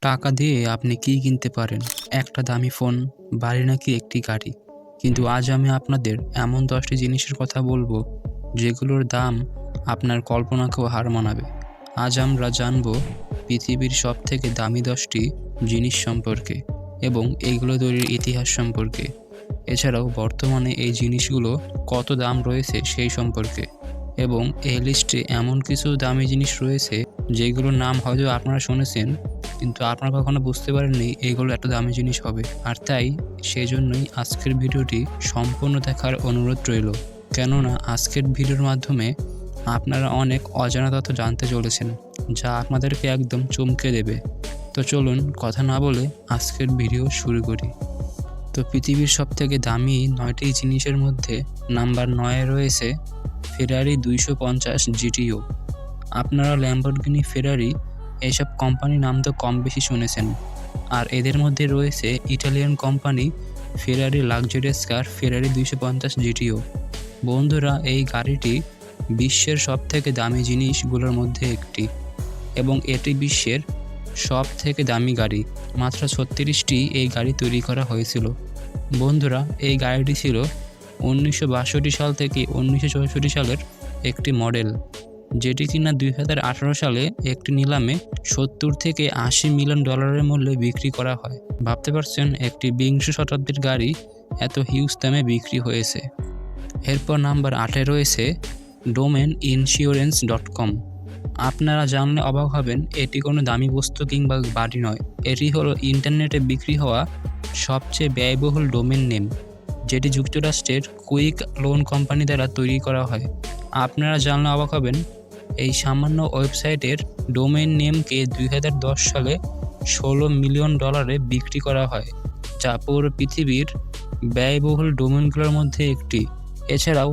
টাকা দিয়ে আপনি কি কিনতে পারেন? একটা দামি ফোন, বাড়ি নাকি একটি গাড়ি? কিন্তু আজ আমি আপনাদের এমন ১০টি জিনিসের কথা বলবো, যেগুলোর দাম আপনার কল্পনাকেও হার মানাবে। আজ আমরা জানবো পৃথিবীর সবথেকে দামি ১০টি জিনিস সম্পর্কে এবং এইগুলো তৈরির ইতিহাস সম্পর্কে। এছাড়াও বর্তমানে এই জিনিসগুলো কত দাম রয়েছে সেই সম্পর্কে। এবং এই লিস্টে এমন কিছু দামি জিনিস রয়েছে যেগুলোর নাম হয়তো আপনারা শুনেছেন, কিন্তু আপনারা কখনো বুঝতে পারেননি এগুলো এত দামি জিনিস হবে। আর তাই সেজন্যই আজকের ভিডিওটি সম্পূর্ণ দেখার অনুরোধ রইল, কেননা আজকের ভিডিওর মাধ্যমে আপনারা অনেক অজানা তথ্য জানতে চলেছেন, যা আপনাদেরকে একদম চমকে দেবে। তো চলুন কথা না বলে আজকের ভিডিও শুরু করি। তো পৃথিবীর সবথেকে দামি ৯টি জিনিসের মধ্যে নাম্বার ৯-এ রয়েছে ফেরারি ২৫০ জিটিও। আপনারা ল্যাম্বরগিনি, ফেরারি এইসব কোম্পানির নাম তো কম বেশি শুনেছেন। আর এদের মধ্যে রয়েছে ইটালিয়ান কোম্পানি ফেরারি লাক্সারিয়াস কার ফেরারি ২৫০ জিটিও। বন্ধুরা, এই গাড়িটি বিশ্বের সবথেকে দামি জিনিসগুলোর মধ্যে একটি এবং এটি বিশ্বের সবথেকে দামি গাড়ি। মাত্র ৩৬টি এই গাড়ি তৈরি করা হয়েছিল। বন্ধুরা, এই গাড়িটি ছিল ১৯৬২ সাল থেকে ১৯৬৪ সালের একটি মডেল, যেটি কিনা ২০১৮ সালে একটি নিলামে ৭০ থেকে ৮০ মিলিয়ন ডলারের মূল্যে বিক্রি করা হয়। ভাবতে পারছেন একটি বিংশ শতাব্দীর গাড়ি এত হিউজ দামে বিক্রি হয়েছে। এরপর নাম্বার ৮-এ রয়েছে domain-insurance.com। আপনারা জানলে অবাক হবেন, এটি কোনো দামি বস্তু কিংবা বাড়ি নয়। এটি হলো ইন্টারনেটে বিক্রি হওয়া সবচেয়ে ব্যয়বহুল ডোমেন নেম, যেটি যুক্তরাষ্ট্রের কুইক লোন কোম্পানি দ্বারা তৈরি করা হয়। আপনারা জানলে অবাক হবেন, এই সামান্য ওয়েবসাইটের ডোমেইন নেমকে ২০১০ সালে ১৬ মিলিয়ন ডলারে বিক্রি করা হয়, যা পুরো পৃথিবীর ব্যয়বহুল ডোমেনগুলোর মধ্যে একটি। এছাড়াও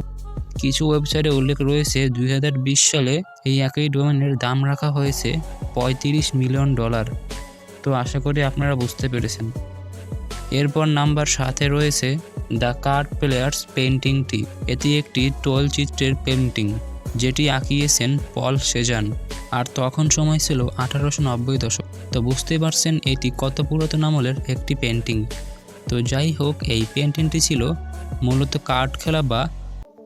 কিছু ওয়েবসাইটে উল্লেখ রয়েছে ২০২০ সালে এই একই ডোমেনের দাম রাখা হয়েছে ৩৫ মিলিয়ন ডলার। তো আশা করি আপনারা বুঝতে পেরেছেন। এরপর নাম্বার ৭-এ রয়েছে দ্য কার্ড প্লেয়ার্স পেইন্টিংটি। এটি একটি তৈলচিত্রের পেইন্টিং, যেটি আঁকিয়েছেন পল সেজান। আর তখন সময় ছিল ১৮৯০ দশক। তো বুঝতেই পারছেন এটি কত পুরাতন আমলের একটি পেইন্টিং। তো যাই হোক, এই পেইন্টিংটি ছিল মূলত কার্ড খেলা বা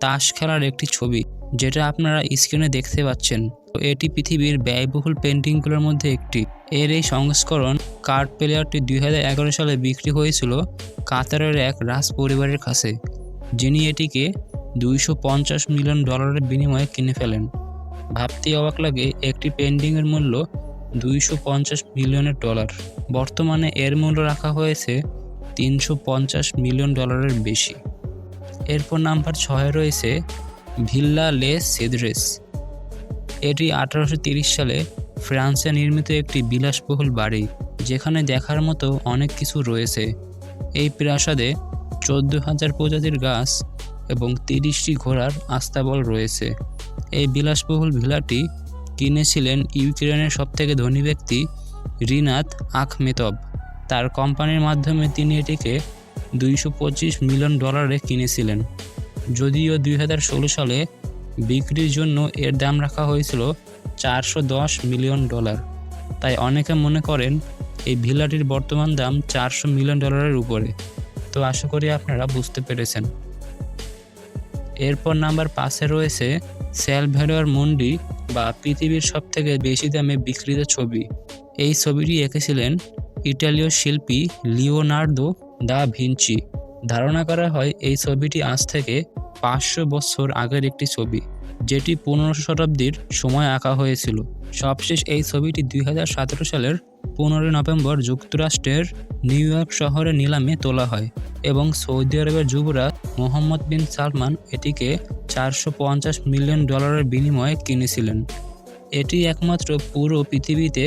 তাস খেলার একটি ছবি, যেটা আপনারা স্ক্রিনে দেখতে পাচ্ছেন। তো এটি পৃথিবীর ব্যয়বহুল পেইন্টিংগুলোর মধ্যে একটি। এর এই সংস্করণ কার্ড প্লেয়ারটি ২০১১ সালে বিক্রি হয়েছিল কাতারের এক রাজ পরিবারের কাছে, যিনি এটিকে ২৫০ মিলিয়ন ডলারের বিনিময়ে কিনে ফেলেন। ভাবতেই অবাক লাগে, একটি পেইন্টিংয়ের মূল্য ২৫০ মিলিয়নের ডলার। বর্তমানে এর মূল্য রাখা হয়েছে ৩৫০ মিলিয়ন ডলারের বেশি। এরপর নাম্বার ৬-এ রয়েছে ভিল্লা লে সেদ্রেস। এটি ১৮৩০ সালে ফ্রান্সে নির্মিত একটি বিলাসবহুল বাড়ি, যেখানে দেখার মতো অনেক কিছু রয়েছে। এই প্রাসাদে ১৪,০০০ প্রজাতির গাছ এবং ৩০টি ঘোড়ার আস্তাবল রয়েছে। এই বিলাসবহুল ভিলাটি কিনেছিলেন ইউক্রেনের সবথেকে ধনী ব্যক্তি রিনাত আখমেতভ। তার কোম্পানির মাধ্যমে তিনি এটিকে ২২৫ মিলিয়ন ডলারে কিনেছিলেন। যদিও ২০১৬ সালে বিক্রির জন্য এর দাম রাখা হয়েছিল ৪১০ মিলিয়ন ডলার। তাই অনেকে মনে করেন এই ভিলাটির বর্তমান দাম ৪০০ মিলিয়ন ডলারের উপরে। তো আশা করি আপনারা বুঝতে পেরেছেন। এরপর নাম্বার ৫-এ রয়েছে স্যালভ্যাডর মুন্ডি বা পৃথিবীর সবথেকে বেশি দামে বিক্রিত ছবি। এই ছবিটি এঁকেছিলেন ইটালীয় শিল্পী লিওনার্দো দা ভিঞ্চি। ধারণা করা হয় এই ছবিটি আজ থেকে ৫০০ বছর আগের একটি ছবি, যেটি ১৫শ শতাব্দীর সময় আঁকা হয়েছিল। সবশেষ এই ছবিটি ২০১৭ সালের ১৫ নভেম্বর যুক্তরাষ্ট্রের নিউ ইয়র্ক শহরে নিলামে তোলা হয় এবং সৌদি আরবের যুবরাজ মোহাম্মদ বিন সালমান এটিকে ৪৫০ মিলিয়ন ডলারের বিনিময়ে কিনেছিলেন। এটি একমাত্র পুরো পৃথিবীতে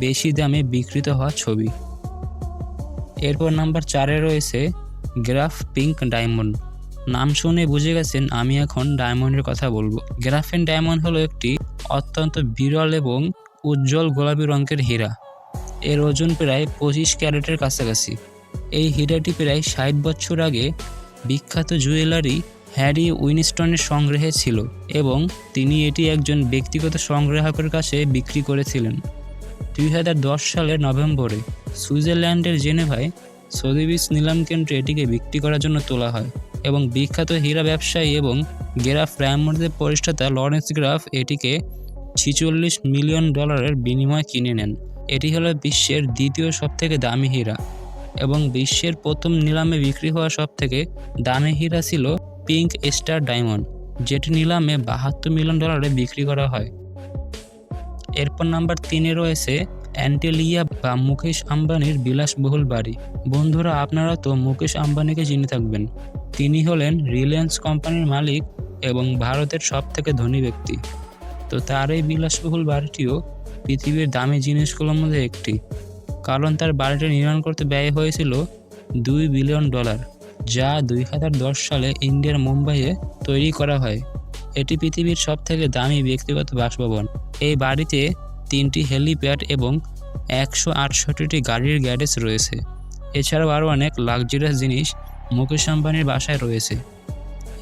বেশি দামে বিক্রিত হওয়া ছবি। এরপর নাম্বার ৪-এ রয়েছে গ্রাফ পিঙ্ক ডায়মন্ড। নাম শুনে বুঝে গেছেন আমি এখন ডায়মন্ডের কথা বলবো। গ্রাফেন ডায়মন্ড হলো একটি অত্যন্ত বিরল এবং উজ্জ্বল গোলাপি রঙের হীরা। এর ওজন প্রায় ২৫ ক্যারেটের কাছাকাছি। এই হীরাটি প্রায় ৬০ বছর আগে বিখ্যাত জুয়েলারি হ্যারি উইনস্টনের সংগ্রহে ছিল এবং তিনি এটি একজন ব্যক্তিগত সংগ্রাহকের কাছে বিক্রি করেছিলেন। 2010 সালের নভেম্বরে সুইজারল্যান্ডের জেনেভায় সোথেবিস নিলাম কেন্দ্রে এটিকে বিক্রি করার জন্য তোলা হয় এবং বিখ্যাত হীরা ব্যবসায়ী এবং গ্রাফ ডায়মন্ডের প্রতিষ্ঠাতা লরেন্স গ্রাফ এটিকে $46 মিলিয়ন বিনিময়ে কিনে নেন। এটি হলো বিশ্বের দ্বিতীয় সবথেকে দামি হীরা এবং বিশ্বের প্রথম নিলামে বিক্রি হওয়া সবথেকে দামি হীরা ছিল পিঙ্ক স্টার ডায়মন্ড, যেটি নিলামে $72 মিলিয়ন বিক্রি করা হয়। এরপর নাম্বার 3-এ রয়েছে অ্যান্টিলিয়া বা মুকেশ আম্বানির বিলাসবহুল বাড়ি। বন্ধুরা, আপনারা তো মুকেশ আম্বানিকে চিনে থাকবেন। তিনি হলেন রিলায়েন্স কোম্পানির মালিক এবং ভারতের সবথেকে ধনী ব্যক্তি। তো তার এই বিলাসবহুল বাড়িটিও পৃথিবীর দামি জিনিসগুলোর মধ্যে একটি, কারণ তার বাড়িটি নির্মাণ করতে ব্যয় হয়েছিল $2 বিলিয়ন, যা 2010 সালে ইন্ডিয়ার মুম্বাইয়ে তৈরি করা হয়। এটি পৃথিবীর সবথেকে দামি ব্যক্তিগত বাসভবন। এই বাড়িতে 3টি হেলিপ্যাড এবং 168টি গাড়ির গ্যারেজ রয়েছে। এছাড়াও আরও অনেক লাক্সারিয়াস জিনিস মুকেশ আম্বানির বাসায় রয়েছে।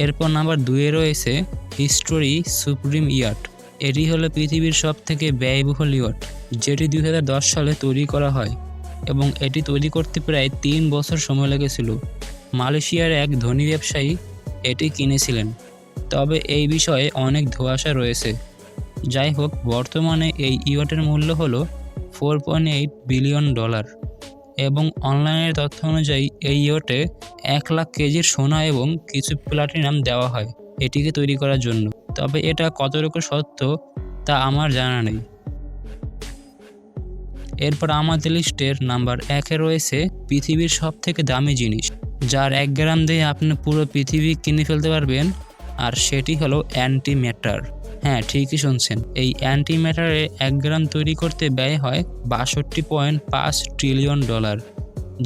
এরপর নাম্বার 2-এ রয়েছে হিস্টোরি সুপ্রিম ইয়াট। এটি হলো পৃথিবীর সবথেকে ব্যয়বহুল ইয়াট, যেটি 2010 সালে তৈরি করা হয় এবং এটি তৈরি করতে প্রায় 3 বছর সময় লেগেছিল। মালয়েশিয়ার এক ধনী ব্যবসায়ী এটি কিনেছিলেন, তবে এই বিষয়ে অনেক ধোঁয়াশা রয়েছে। যাই হোক, বর্তমানে এই ইয়াটের মূল্য হলো $4.8 বিলিয়ন এবং অনলাইনের তথ্য অনুযায়ী এই ইয়াটে 1 লাখ কেজির সোনা এবং কিছু প্লাটিনাম দেওয়া হয় এটিকে তৈরি করার জন্য, তবে এটা কতটুকু সত্য তা আমার জানা নেই। এরপর আমাদের লিস্টের নাম্বার 1-এ রয়েছে পৃথিবীর সবথেকে দামি জিনিস, যার 1 গ্রাম দিয়ে আপনি পুরো পৃথিবী কিনে ফেলতে পারবেন, আর সেটি হলো অ্যান্টিম্যাটার। হ্যাঁ, ঠিকই শুনছেন, এই অ্যান্টিম্যাটারে 1 গ্রাম তৈরি করতে ব্যয় হয় $62.5 ট্রিলিয়ন,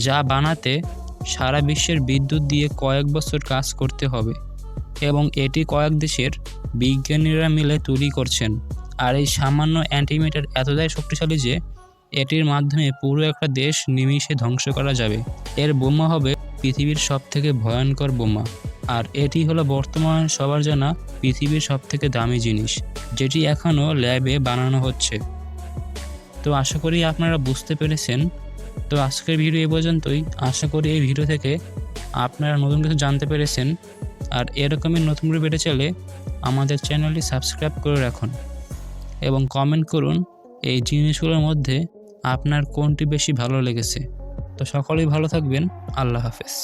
যা বানাতে সারা বিশ্বের বিদ্যুৎ দিয়ে কয়েক বছর কাজ করতে হবে এবং এটি কয়েক দেশের বিজ্ঞানীরা মিলে তৈরি করছেন। আর এই সামান্য অ্যান্টিম্যাটার এতটাই শক্তিশালী যে এটির মাধ্যমে পুরো একটা দেশ নিমিষে ধ্বংস করা যাবে। এর বোমা হবে পৃথিবীর সবথেকে ভয়ঙ্কর বোমা, আর এটি হলো বর্তমানে সবার জানা পৃথিবীর সবথেকে দামি জিনিস, যেটি এখনও ল্যাবে বানানো হচ্ছে। তো আশা করি আপনারা বুঝতে পেরেছেন। তো আজকের ভিডিও এই পর্যন্তই। আশা করি এই ভিডিও থেকে আপনারা নতুন কিছু জানতে পেরেছেন, আর এরকমই নতুন ভিডিও পেতে চাইলে আমাদের চ্যানেলটি সাবস্ক্রাইব করে রাখুন এবং কমেন্ট করুন এই জিনিসগুলোর মধ্যে আপনার কোনটি বেশি ভালো লেগেছে। তো সকলেই ভালো থাকবেন। আল্লাহ হাফেজ।